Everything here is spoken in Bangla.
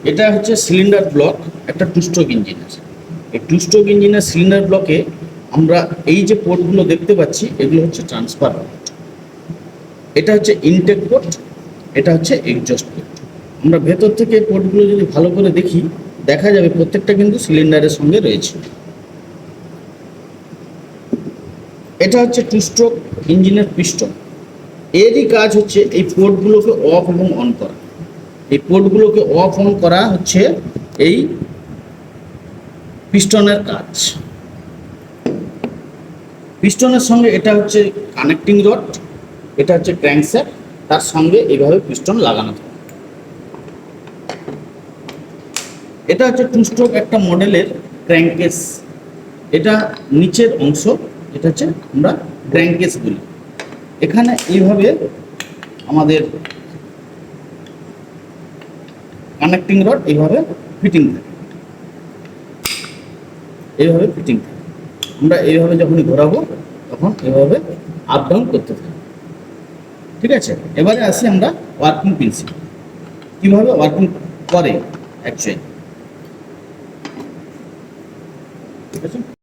এটা হচ্ছে সিলিন্ডার ব্লক, একটা টু স্ট্রোক ইঞ্জিনের। এই টু স্ট্রোক ইঞ্জিনের সিলিন্ডার ব্লকে আমরা এই যে পোর্টগুলো দেখতে পাচ্ছি এগুলো হচ্ছে ট্রান্সফার পোর্ট, এটা হচ্ছে ইনটেক পোর্ট, এটা হচ্ছে এক্সজস্ট পোর্ট। আমরা ভেতর থেকে পোর্টগুলো যদি ভালো করে দেখি দেখা যাবে প্রত্যেকটা কিন্তু সিলিন্ডারের সঙ্গে রয়েছে। এটা হচ্ছে টু স্ট্রোক ইঞ্জিনের পিস্টন। এরই কাজ হচ্ছে এই পোর্টগুলোকে অফ এবং অন করা। এই পোর্টগুলোকে অফ অন করা হচ্ছে এই পিস্টনের কাজ। পিস্টনের সঙ্গে এটা হচ্ছে কানেক্টিং রড, এটা হচ্ছে ক্র্যাঙ্কশ্যাফট, তার সঙ্গে এইভাবে পিস্টন লাগানো থাকে। এটা হচ্ছে টু স্ট্রোক একটা মডেলের ক্র্যাঙ্কেস। এটা নিচের অংশ, এটা হচ্ছে আমরা ক্র্যাঙ্কেস বলি। এখানে এইভাবে আমাদের কানেক্টিং রড এইভাবে ফিটিং থাকে, এইভাবে ফিটিং থাকে। আমরা এইভাবে যখনই ঘোরাবো তখন এইভাবে আপ ডাউন করতে থাকি। ঠিক আছে, এবারে আসি আমরা ওয়ার্কিং প্রিন্সিপাল, কীভাবে ওয়ার্কিং করে অ্যাকচুয়ালি। ঠিক আছে।